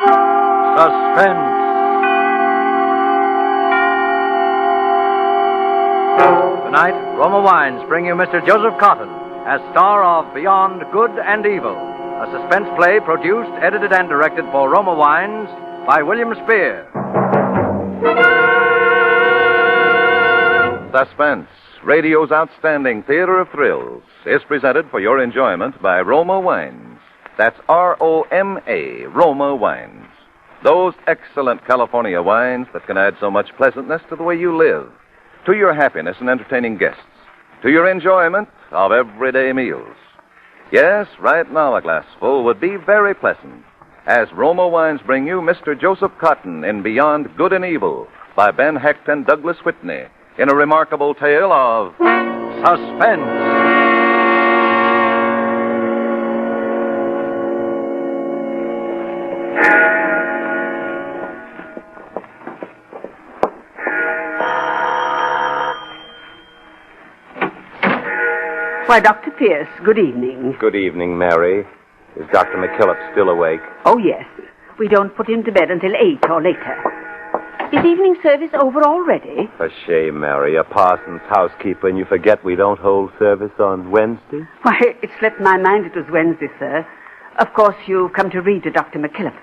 Suspense. Tonight, Roma Wines bring you Mr. Joseph Carlton as star of Beyond Good and Evil, a suspense play produced, edited, and directed for Roma Wines by William Spear. Suspense, radio's outstanding theater of thrills, is presented for your enjoyment by Roma Wines. That's R-O-M-A, Roma Wines. Those excellent California wines that can add so much pleasantness to the way you live, to your happiness in entertaining guests, to your enjoyment of everyday meals. Yes, right now a glassful would be very pleasant, as Roma Wines bring you Mr. Joseph Cotton in Beyond Good and Evil by Ben Hecht and Douglas Whitney in a remarkable tale of suspense. Why, Dr. Pierce, good evening. Good evening, Mary. Is Dr. McKillop still awake? Oh, yes. We don't put him to bed until 8 or later. Is evening service over already? A shame, Mary. A parson's housekeeper, and you forget we don't hold service on Wednesday? Why, it slipped my mind it was Wednesday, sir. Of course, you've come to read to Dr. McKillop.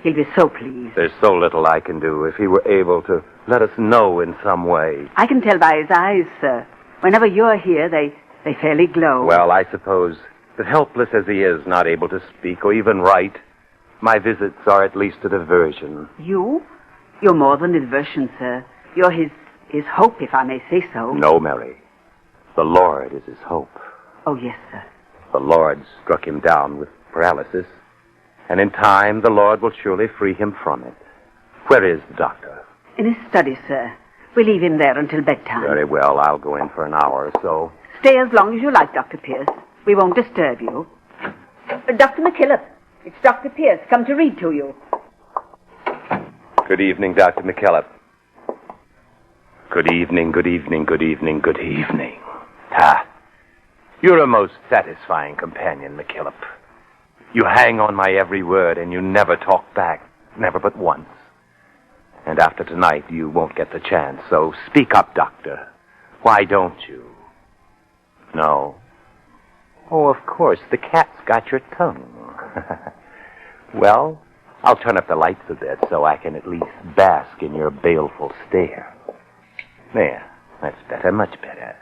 He'll be so pleased. There's so little I can do. If he were able to let us know in some way. I can tell by his eyes, sir. Whenever you're here, they fairly glow. Well, I suppose that helpless as he is, not able to speak or even write, my visits are at least a diversion. You? You're more than a diversion, sir. You're his hope, if I may say so. No, Mary. The Lord is his hope. Oh, yes, sir. The Lord struck him down with paralysis, and in time the Lord will surely free him from it. Where is the doctor? In his study, sir. We leave him there until bedtime. Very well. I'll go in for an hour or so. Stay as long as you like, Dr. Pierce. We won't disturb you. Dr. McKillop, it's Dr. Pierce, come to read to you. Good evening, Dr. McKillop. Good evening, good evening, good evening, good evening. You're a most satisfying companion, McKillop. You hang on my every word, and you never talk back, never but once. And after tonight, you won't get the chance, so speak up, Doctor. Why don't you? No. Oh, of course, the cat's got your tongue. Well, I'll turn up the lights a bit so I can at least bask in your baleful stare. There, that's better, much better.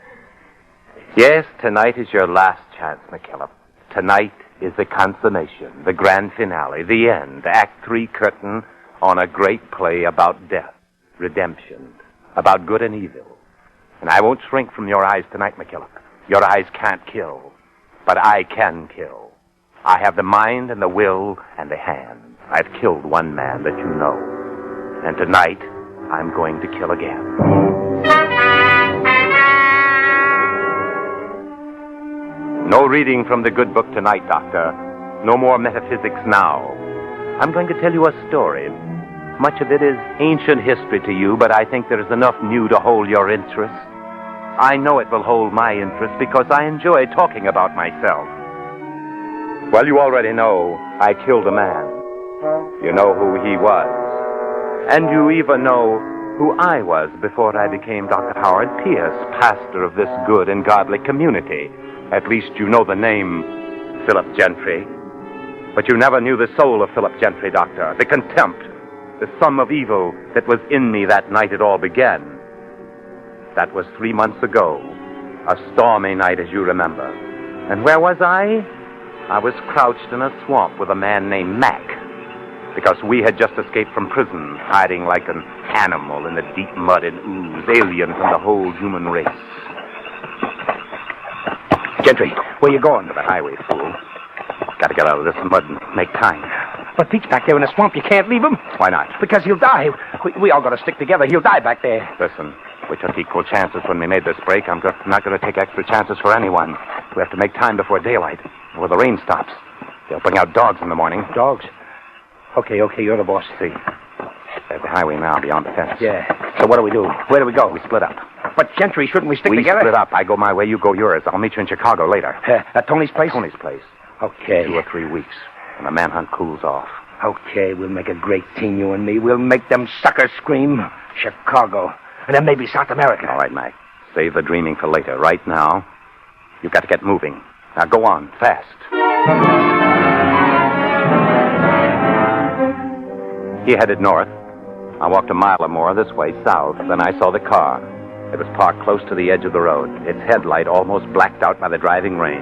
Yes, tonight is your last chance, McKillop. Tonight is the consummation, the grand finale, the end, Act 3 curtain on a great play about death, redemption, about good and evil. And I won't shrink from your eyes tonight, McKillop. Your eyes can't kill, but I can kill. I have the mind and the will and the hand. I've killed one man that you know. And tonight, I'm going to kill again. No reading from the good book tonight, Doctor. No more metaphysics now. I'm going to tell you a story. Much of it is ancient history to you, but I think there's enough new to hold your interest. I know it will hold my interest because I enjoy talking about myself. Well, you already know I killed a man. You know who he was. And you even know who I was before I became Dr. Howard Pierce, pastor of this good and godly community. At least you know the name Philip Gentry. But you never knew the soul of Philip Gentry, Doctor. The contempt, the sum of evil that was in me that night it all began. That was 3 months ago. A stormy night, as you remember. And where was I? I was crouched in a swamp with a man named Mac. Because we had just escaped from prison, hiding like an animal in the deep mud and ooze, alien from the whole human race. Gentry, where you going? To the highway, fool. Gotta get out of this mud and make time. But Pete's back there in the swamp. You can't leave him. Why not? Because he'll die. We all got to stick together. He'll die back there. Listen, we took equal chances when we made this break. I'm not going to take extra chances for anyone. We have to make time before daylight, before the rain stops. They'll bring out dogs in the morning. Dogs? Okay, you're the boss. See, there's the highway now beyond the fence. Yeah. So what do we do? Where do we go? We split up. But, Gentry, shouldn't we stick We together? split up. I go my way, you go yours. I'll meet you in Chicago later. At Tony's place? Tony's place. Okay. 2 or 3 weeks, and the manhunt cools off. Okay, we'll make a great team, you and me. We'll make them suckers scream. Chicago. And then maybe South America. All right, Mac. Save the dreaming for later. Right now, you've got to get moving. Now go on, fast. He headed north. I walked a mile or more this way, south. Then I saw the car. It was parked close to the edge of the road, its headlight almost blacked out by the driving rain.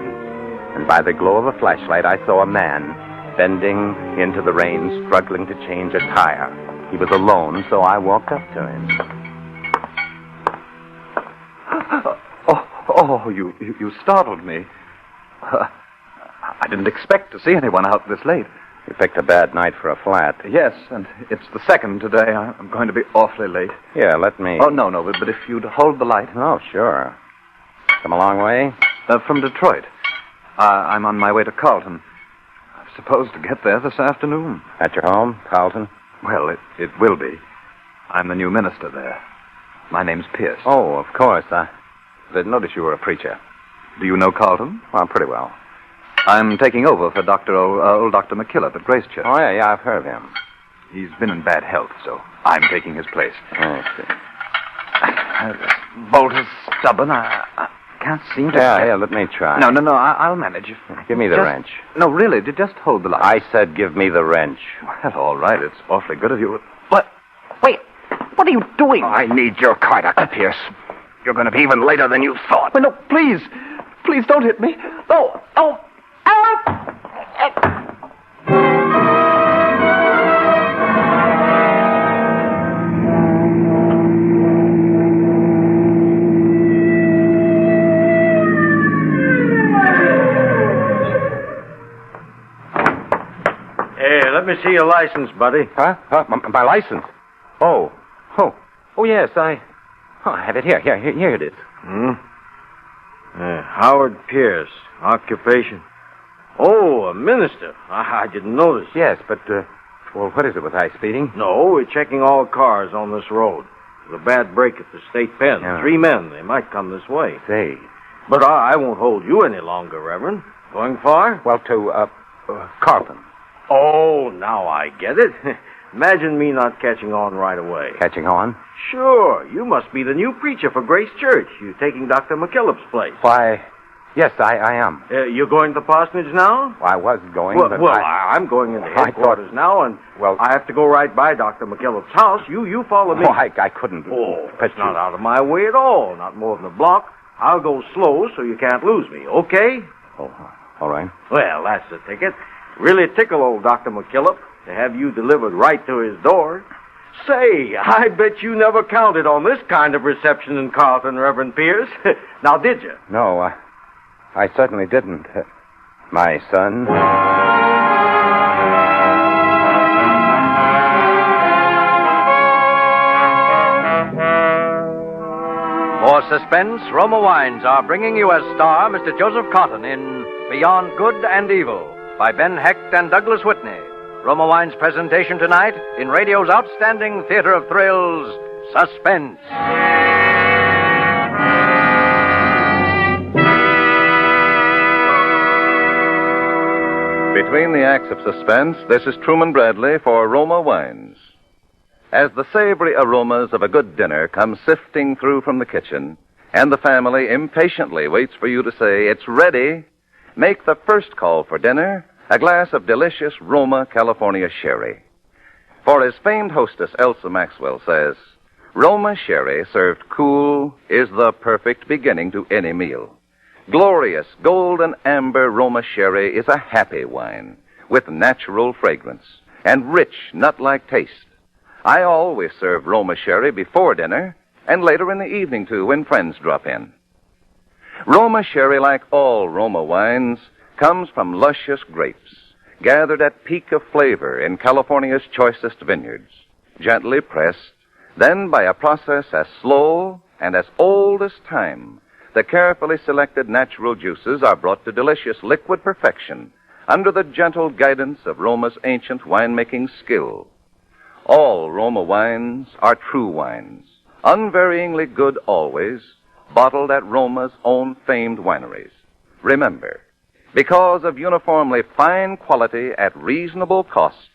And by the glow of a flashlight, I saw a man bending into the rain, struggling to change a tire. He was alone, so I walked up to him. You startled me. I didn't expect to see anyone out this late. You picked a bad night for a flat. Yes, and it's the second today. I'm going to be awfully late. Here, let me... Oh, no, but if you'd hold the light. Oh, sure. Come a long way? From Detroit. I'm on my way to Carlton. I'm supposed to get there this afternoon. At your home, Carlton? Well, it will be. I'm the new minister there. My name's Pierce. Oh, of course. I didn't notice you were a preacher. Do you know Carlton? Well, pretty well. I'm taking over for old Dr. McKillop at Grace Church. Oh, yeah, I've heard of him. He's been in bad health, so I'm taking his place. I see. This bolt is stubborn. I can't seem to... Yeah, let me try. No, I'll manage. Give me the wrench. No, really, just hold the light. I said give me the wrench. Well, all right, it's awfully good of you. But, wait, what are you doing? I need your car, Dr. Pierce. You're going to be even later than you thought. But no, please don't hit me. No. Hey, let me see your license, buddy. Huh? My license? Oh, yes, I have it here. Here it is. Howard Pierce, occupation. Oh, a minister. I didn't notice. Yes, but, what is it with high speeding? No, we're checking all cars on this road. There's a bad break at the state pen. Yeah. 3 men. They might come this way. Say. But I won't hold you any longer, Reverend. Going far? Well, to, Carlton. Oh, now I get it. Imagine me not catching on right away. Catching on? Sure. You must be the new preacher for Grace Church. You're taking Dr. McKillop's place. Why, yes, I am. You're going to the parsonage now? I was going, Well, but I'm going into headquarters now, and Well- I have to go right by Dr. McKillop's house. You follow me. Oh, I couldn't. Oh, but it's not out of my way at all. Not more than a block. I'll go slow so you can't lose me, okay? Oh, all right. Well, that's the ticket. Really tickle old Dr. McKillop to have you delivered right to his door. Say, I bet you never counted on this kind of reception in Carlton, Reverend Pierce. Now, did you? No, I certainly didn't. My son. For Suspense, Roma Wines are bringing you as star Mr. Joseph Cotton in Beyond Good and Evil by Ben Hecht and Douglas Whitney. Roma Wines' presentation tonight in radio's outstanding theater of thrills, Suspense. Between the acts of Suspense, this is Truman Bradley for Roma Wines. As the savory aromas of a good dinner come sifting through from the kitchen, and the family impatiently waits for you to say, "It's ready," make the first call for dinner a glass of delicious Roma California sherry. For as famed hostess Elsa Maxwell says, Roma sherry served cool is the perfect beginning to any meal. Glorious golden amber Roma sherry is a happy wine with natural fragrance and rich nut-like taste. I always serve Roma sherry before dinner and later in the evening, too, when friends drop in. Roma sherry, like all Roma wines, comes from luscious grapes, gathered at peak of flavor in California's choicest vineyards, gently pressed, then by a process as slow and as old as time, the carefully selected natural juices are brought to delicious liquid perfection under the gentle guidance of Roma's ancient winemaking skill. All Roma wines are true wines, unvaryingly good always, bottled at Roma's own famed wineries. Remember, because of uniformly fine quality at reasonable cost,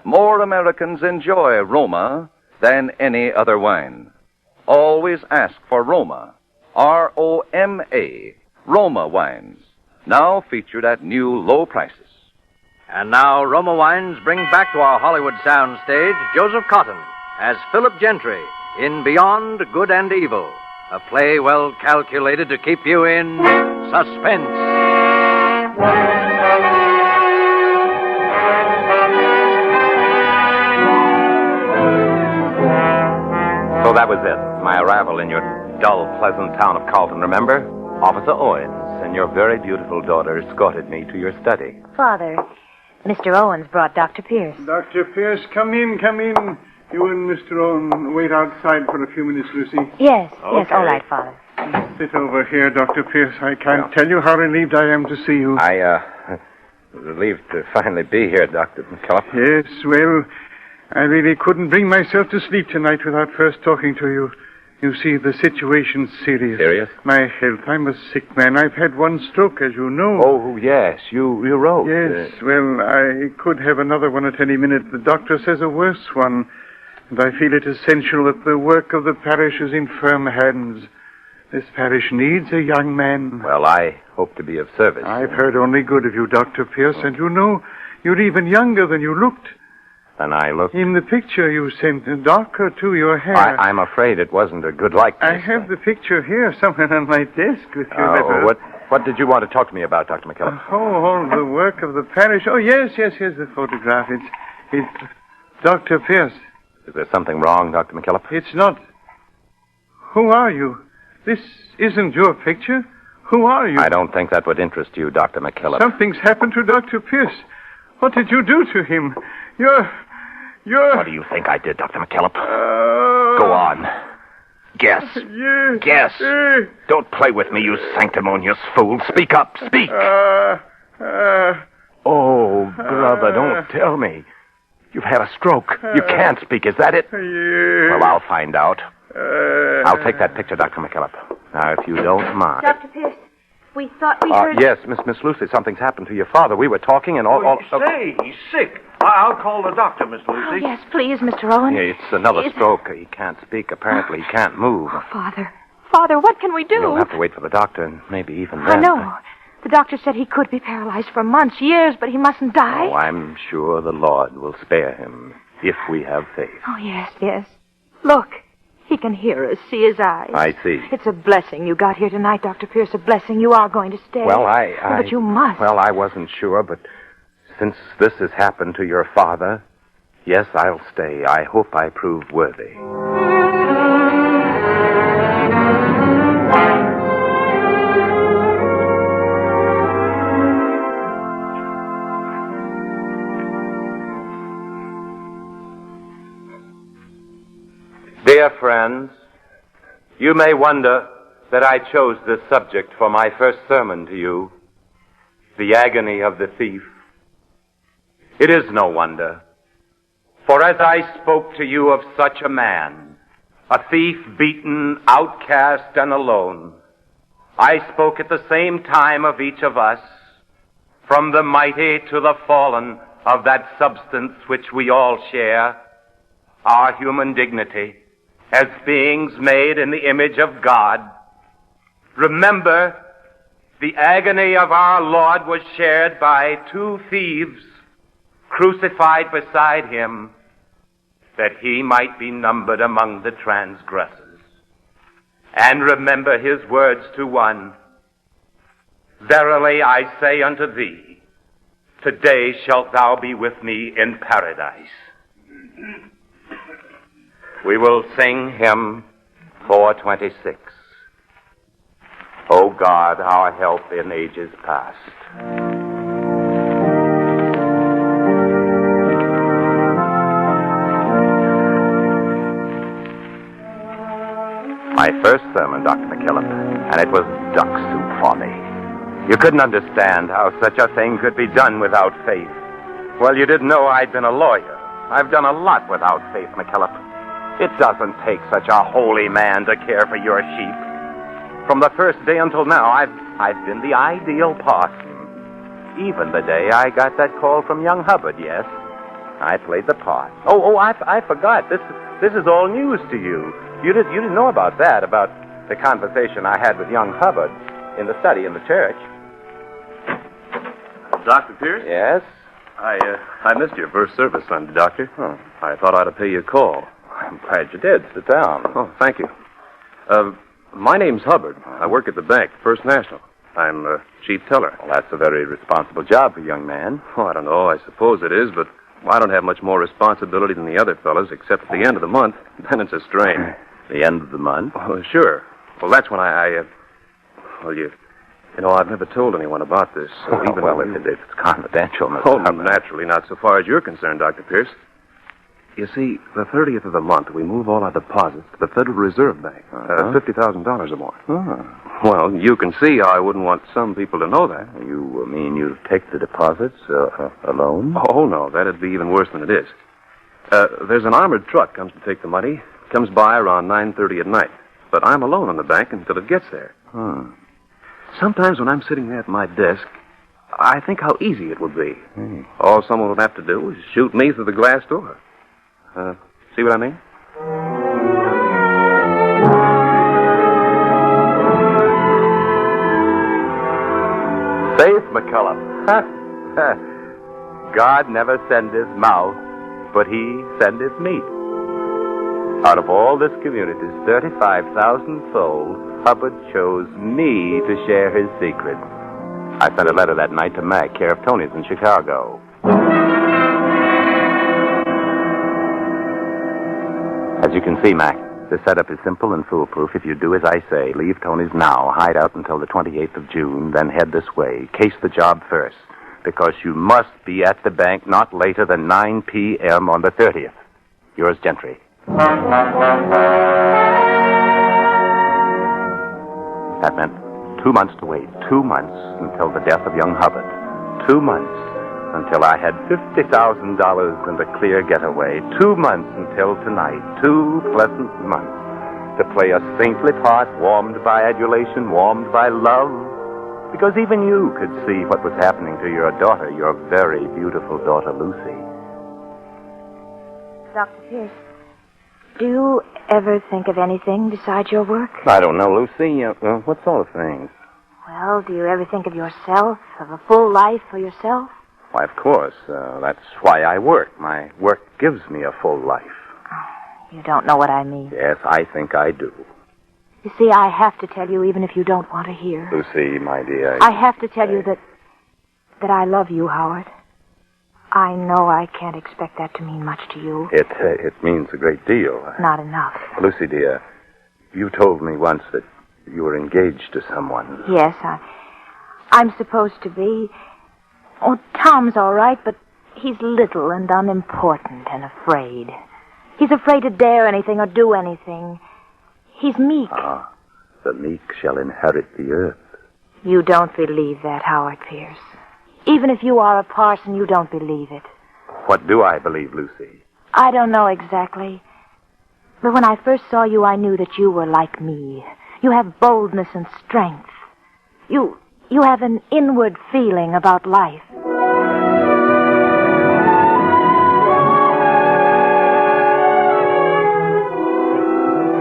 more Americans enjoy Roma than any other wine. Always ask for Roma, R-O-M-A, Roma wines, now featured at new low prices. And now Roma Wines brings back to our Hollywood soundstage Joseph Cotton as Philip Gentry in Beyond Good and Evil, a play well calculated to keep you in suspense. So that was it, my arrival in your dull, pleasant town of Carlton, remember? Officer Owens and your very beautiful daughter escorted me to your study. Father, Mr. Owens brought Dr. Pierce. Dr. Pierce, come in, come in. You and Mr. Owen wait outside for a few minutes, Lucy. Yes, Okay. yes, all right, Father. Sit over here, Dr. Pierce. I can't tell you how relieved I am to see you. Relieved to finally be here, Dr. McKillop. Yes, well, I really couldn't bring myself to sleep tonight without first talking to you. You see, the situation's serious. Serious? My health. I'm a sick man. I've had one stroke, as you know. Oh, yes, you wrote. Yes, well, I could have another one at any minute. The doctor says a worse one. And I feel it essential that the work of the parish is in firm hands. This parish needs a young man. Well, I hope to be of service. I've heard only good of you, Dr. Pierce, and you know, you're even younger than you looked. And I look... In the picture you sent, darker, too, your hair. I'm afraid it wasn't a good likeness. I have the picture here somewhere on my desk with your letter. What did you want to talk to me about, Dr. McKillop? All the work of the parish. Oh, yes, here's the photograph. It's Dr. Pierce. Is there something wrong, Dr. McKillop? It's not. Who are you? This isn't your picture. Who are you? I don't think that would interest you, Dr. McKillop. Something's happened to Dr. Pierce. What did you do to him? You're... What do you think I did, Dr. McKillop? Go on. Guess. Yes. Guess. Don't play with me, you sanctimonious fool. Speak up. Speak. Oh, brother, don't tell me. You've had a stroke. You can't speak. Is that it? Yeah. Well, I'll find out. I'll take that picture, Dr. McKillop. Now, if you don't mind. Dr. Pierce, we thought we heard... Yes, Miss Lucy, something's happened to your father. We were talking and all... Say, he's sick. I'll call the doctor, Miss Oh, Lucy. yes, please, Mr. Owen. Yeah, it's another stroke. He can't speak. Apparently, he can't move. Oh, Father, what can we do? You'll have to wait for the doctor, and maybe even I then. know. The doctor said he could be paralyzed for months, years, but he mustn't die. Oh, I'm sure the Lord will spare him if we have faith. Oh, yes. Look, he can hear us, see his eyes. I see. It's a blessing you got here tonight, Dr. Pierce, a blessing. You are going to stay. Well, But you must. Well, I wasn't sure, but since this has happened to your father, yes, I'll stay. I hope I prove worthy. Dear friends, you may wonder that I chose this subject for my first sermon to you, the agony of the thief. It is no wonder, for as I spoke to you of such a man, a thief beaten, outcast, and alone, I spoke at the same time of each of us, from the mighty to the fallen, of that substance which we all share, our human dignity, as beings made in the image of God. Remember, the agony of our Lord was shared by two thieves crucified beside him, that he might be numbered among the transgressors. And remember his words to one, Verily I say unto thee, today shalt thou be with me in paradise. We will sing hymn 426. O God, our help in ages past. My first sermon, Dr. McKillop, and it was duck soup for me. You couldn't understand how such a thing could be done without faith. Well, you didn't know I'd been a lawyer. I've done a lot without faith, McKillop. It doesn't take such a holy man to care for your sheep. From the first day until now, I've been the ideal parson. Even the day I got that call from young Hubbard, yes. I played the part. I forgot. This is all news to you. You didn't know about that, about the conversation I had with young Hubbard in the study in the church. Dr. Pierce? Yes? I missed your first service Sunday, Doctor. Oh. I thought I'd pay you a call. I'm glad you did. Sit down. Oh, thank you. My name's Hubbard. I work at the bank, First National. I'm chief teller. Well, that's a very responsible job for a young man. Oh, I don't know. I suppose it is, but I don't have much more responsibility than the other fellas, except at the end of the month. Then it's a strain. The end of the month? Oh, sure. Well, that's when well, you know, I've never told anyone about this. So even well, if it's confidential, Mr. Oh, Hubbard. Naturally, not so far as you're concerned, Dr. Pierce. You see, the 30th of the month, we move all our deposits to the Federal Reserve Bank. $50,000 or more. Oh. Well, you can see how I wouldn't want some people to know that. You mean you take the deposits alone? Oh, no, that'd be even worse than it is. There's an armored truck comes to take the money. Comes by around 9:30 at night. But I'm alone on the bank until it gets there. Sometimes when I'm sitting there at my desk, I think how easy it would be. All someone would have to do is shoot me through the glass door. See what I mean? Faith McCullough. God never send his mouth, but he send his meat. Out of all this community's 35,000 souls, Hubbard chose me to share his secret. I sent a letter that night to Mac, care of Tony's in Chicago. As you can see, Mac, the setup is simple and foolproof. If you do as I say, leave Tony's now, hide out until the 28th of June, then head this way. Case the job first, because you must be at the bank not later than 9 p.m. on the 30th. Yours, Gentry. That meant 2 months to wait. 2 months until the death of young Hubbard. 2 months until I had $50,000 and a clear getaway. 2 months until tonight. 2 pleasant months to play a saintly part, warmed by adulation, warmed by love. Because even you could see what was happening to your daughter, your very beautiful daughter, Lucy. Dr. Pierce, do you ever think of anything besides your work? I don't know, Lucy. What sort of things? Well, do you ever think of yourself, of a full life for yourself? Why, of course. That's why I work. My work gives me a full life. Oh, you don't know what I mean. Yes, I think I do. You see, I have to tell you even if you don't want to hear. Lucy, my dear. I have to tell you that I love you, Howard. I know I can't expect that to mean much to you. It means a great deal. Not enough. Lucy, dear, you told me once that you were engaged to someone. Yes, I'm supposed to be. Oh, Tom's all right, but he's little and unimportant and afraid. He's afraid to dare anything or do anything. He's meek. Ah, the meek shall inherit the earth. You don't believe that, Howard Pierce. Even if you are a parson, you don't believe it. What do I believe, Lucy? I don't know exactly. But when I first saw you, I knew that you were like me. You have boldness and strength. You have an inward feeling about life.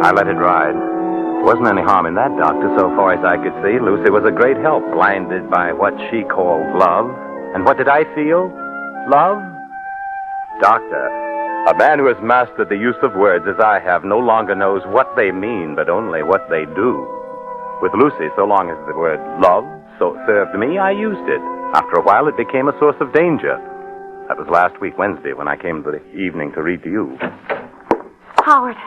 I let it ride. There wasn't any harm in that, Doctor, so far as I could see. Lucy was a great help, blinded by what she called love. And what did I feel? Love? Doctor, a man who has mastered the use of words as I have no longer knows what they mean, but only what they do. With Lucy, so long as the word love so served me, I used it. After a while, it became a source of danger. That was last week, Wednesday, when I came to the evening to read to you. Howard,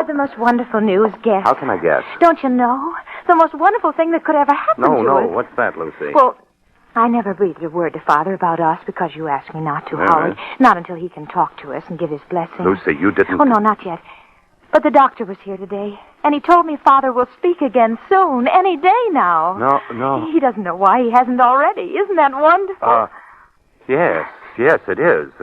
the most wonderful news. Guess. How can I guess? Don't you know? The most wonderful thing that could ever happen to us. No, what's that, Lucy? Well, I never breathed a word to Father about us because you asked me not to, Yes. Howard. Not until he can talk to us and give his blessing. Lucy, you didn't... Oh, no, not yet. But the doctor was here today, and he told me Father will speak again soon, any day now. No. He doesn't know why he hasn't already. Isn't that wonderful? Yes, it is.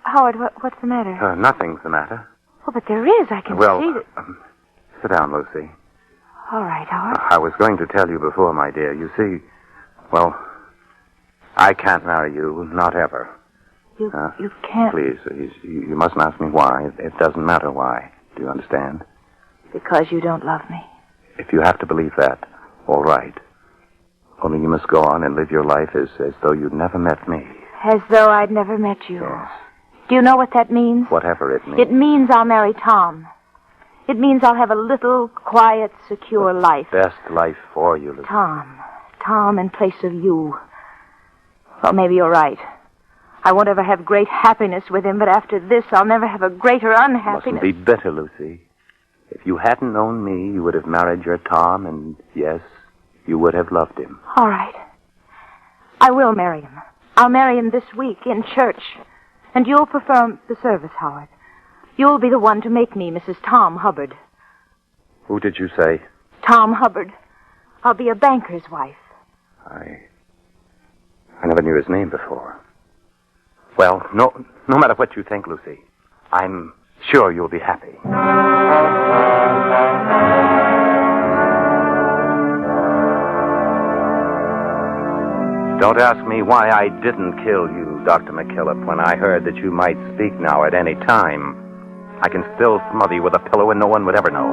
Howard, what's the matter? Nothing's the matter. Oh, but there is. I can see that. Sit down, Lucy. All right, Howard. I was going to tell you before, my dear. You see, well, I can't marry you, not ever. You can't. Please, you mustn't ask me why. It doesn't matter why. Do you understand? Because you don't love me. If you have to believe that, all right. Only you must go on and live your life as though you'd never met me. As though I'd never met you. Yes. Do you know what that means? Whatever it means. It means I'll marry Tom. It means I'll have a little, quiet, secure life. Best life for you, Lucy. Tom in place of you. Well, maybe you're right. I won't ever have great happiness with him, but after this, I'll never have a greater unhappiness. Mustn't be bitter, Lucy. If you hadn't known me, you would have married your Tom, and yes, you would have loved him. All right. I will marry him. I'll marry him this week in church. And you'll perform the service, Howard. You'll be the one to make me Mrs. Tom Hubbard. Who did you say? Tom Hubbard. I'll be a banker's wife. I never knew his name before. Well, no matter what you think, Lucy, I'm sure you'll be happy. Don't ask me why I didn't kill you, Dr. McKillop, when I heard that you might speak now at any time. I can still smother you with a pillow and no one would ever know.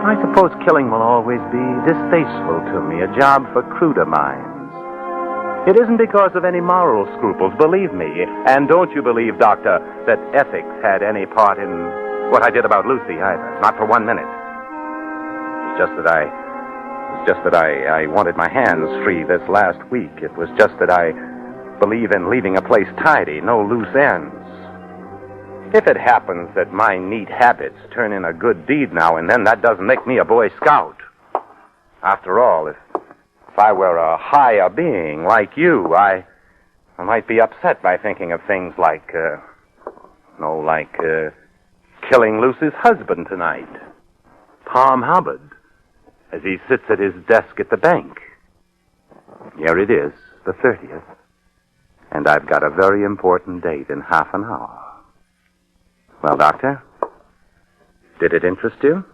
I suppose killing will always be distasteful to me, a job for cruder minds. It isn't because of any moral scruples, believe me. And don't you believe, Doctor, that ethics had any part in what I did about Lucy either. Not for 1 minute. It's just that I wanted my hands free this last week. It was just that I believe in leaving a place tidy, no loose ends. If it happens that my neat habits turn in a good deed now and then, that doesn't make me a Boy Scout. After all, if I were a higher being like you, I might be upset by thinking of things like killing Lucy's husband tonight, Tom Hubbard, as he sits at his desk at the bank. Here it is, the 30th, and I've got a very important date in half an hour. Well, Doctor, did it interest you?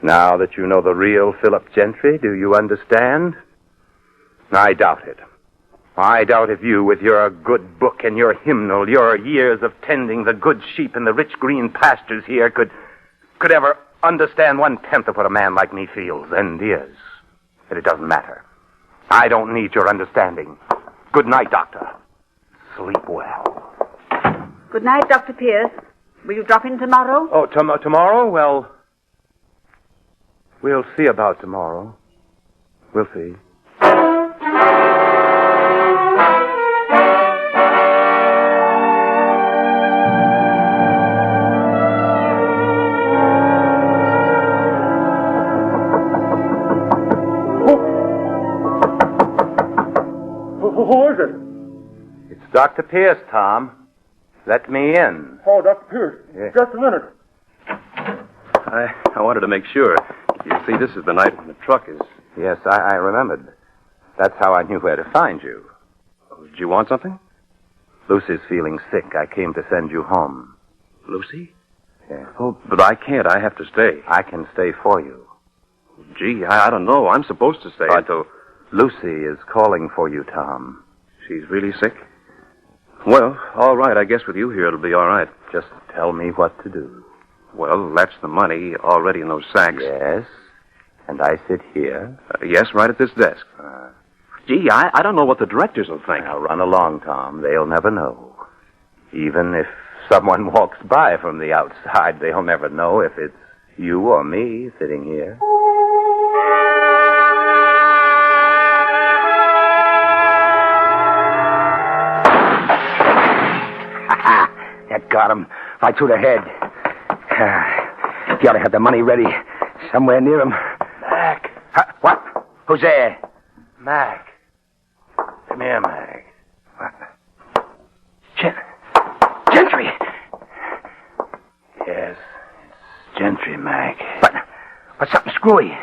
Now that you know the real Philip Gentry, do you understand? I doubt it. I doubt if you, with your good book and your hymnal, your years of tending the good sheep in the rich green pastures here, could ever understand 1/10 of what a man like me feels and is. But it doesn't matter. I don't need your understanding. Good night, Doctor. Sleep well. Good night, Dr. Pierce. Will you drop in tomorrow? Oh, tomorrow? Well, we'll see about tomorrow. We'll see. Who is it? It's Dr. Pierce, Tom. Let me in. Oh, Dr. Pierce. Yeah. Just a minute. I wanted to make sure. You see, this is the night when the truck is... Yes, I remembered. That's how I knew where to find you. Did you want something? Lucy's feeling sick. I came to send you home. Lucy? Yeah. Oh, but I can't. I have to stay. I can stay for you. Gee, I don't know. I'm supposed to stay until... Lucy is calling for you, Tom. She's really sick? Well, all right. I guess with you here, it'll be all right. Just tell me what to do. Well, that's the money already in those sacks. Yes. And I sit here. Yes, right at this desk. Gee, I don't know what the directors will think. Now, run along, Tom. They'll never know. Even if someone walks by from the outside, they'll never know if it's you or me sitting here. That got him right through the head. You ought to have the money ready somewhere near him. Mac. What? Who's there? Mac. Come here, Mac. What? Gentry. Yes, it's Gentry, Mac. But something screwy.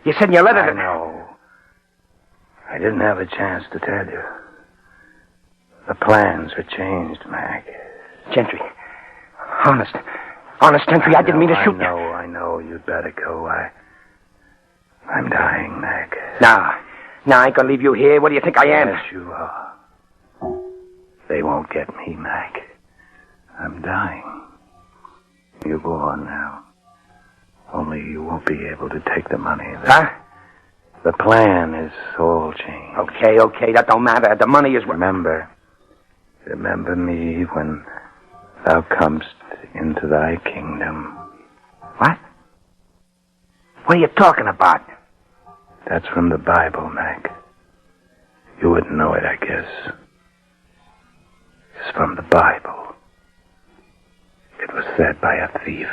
You said in your letter I know. I didn't have a chance to tell you. The plans were changed, Mac. Gentry. Honest, Gentry, I didn't mean to shoot you. I know. You'd better go. I'm dying, Mac. Now, I ain't gonna leave you here. What do you think I am? Yes, you are. They won't get me, Mac. I'm dying. You go on now. Only you won't be able to take the money. The plan is all changed. Okay, that don't matter. The money is... Remember me when thou comest into thy kingdom. What? What are you talking about? That's from the Bible, Mac. You wouldn't know it, I guess. It's from the Bible. It was said by a thief.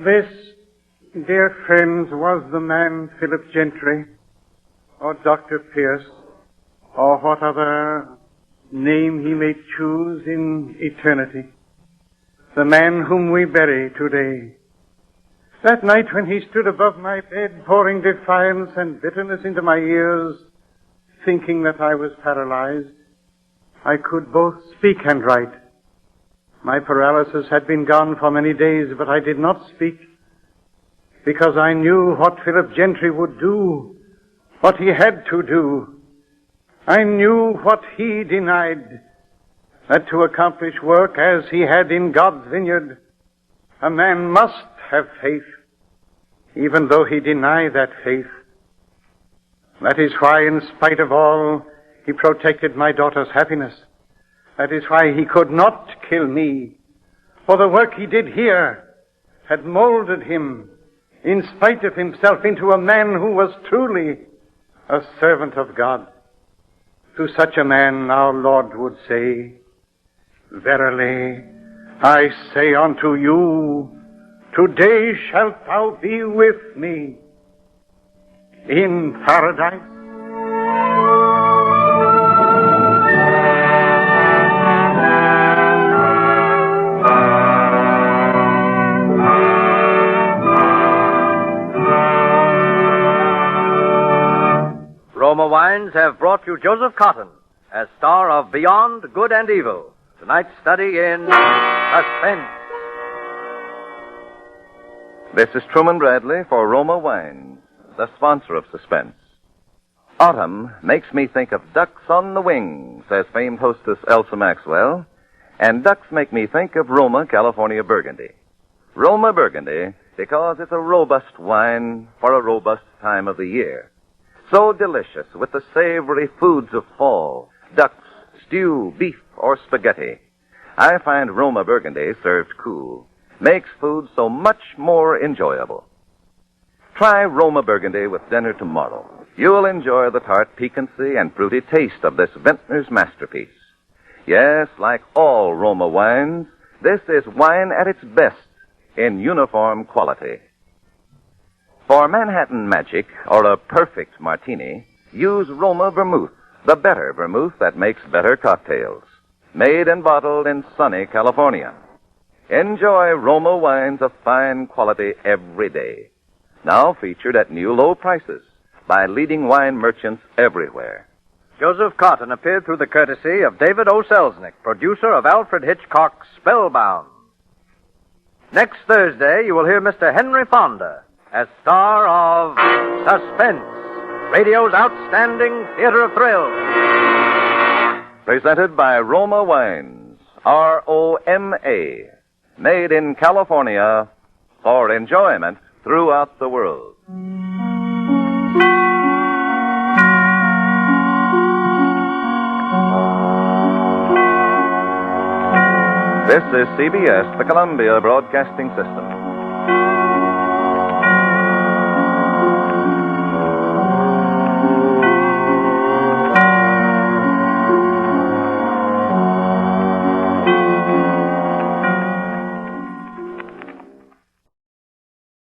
This, dear friends, was the man Philip Gentry, or Dr. Pierce, or what other name he may choose in eternity. The man whom we bury today. That night when he stood above my bed, pouring defiance and bitterness into my ears, thinking that I was paralyzed, I could both speak and write. My paralysis had been gone for many days, but I did not speak because I knew what Philip Gentry would do, what he had to do. I knew what he denied, that to accomplish work as he had in God's vineyard, a man must have faith, even though he deny that faith. That is why, in spite of all, he protected my daughter's happiness. That is why he could not kill me, for the work he did here had molded him, in spite of himself, into a man who was truly a servant of God. To such a man our Lord would say, Verily, I say unto you, today shalt thou be with me in paradise. Roma Wines have brought you Joseph Cotton as star of Beyond Good and Evil, tonight's study in Suspense. This is Truman Bradley for Roma Wines, the sponsor of Suspense. Autumn makes me think of ducks on the wing, says famed hostess Elsa Maxwell, and ducks make me think of Roma, California Burgundy. Roma Burgundy because it's a robust wine for a robust time of the year. So delicious with the savory foods of fall, ducks, stew, beef, or spaghetti. I find Roma Burgundy served cool makes food so much more enjoyable. Try Roma Burgundy with dinner tomorrow. You'll enjoy the tart piquancy and fruity taste of this vintner's masterpiece. Yes, like all Roma wines, this is wine at its best in uniform quality. For Manhattan Magic or a perfect martini, use Roma Vermouth, the better vermouth that makes better cocktails. Made and bottled in sunny California. Enjoy Roma wines of fine quality every day. Now featured at new low prices by leading wine merchants everywhere. Joseph Cotton appeared through the courtesy of David O. Selznick, producer of Alfred Hitchcock's Spellbound. Next Thursday, you will hear Mr. Henry Fonda as star of Suspense, radio's outstanding theater of thrills. Presented by Roma Wines, R-O-M-A, made in California for enjoyment throughout the world. This is CBS, the Columbia Broadcasting System.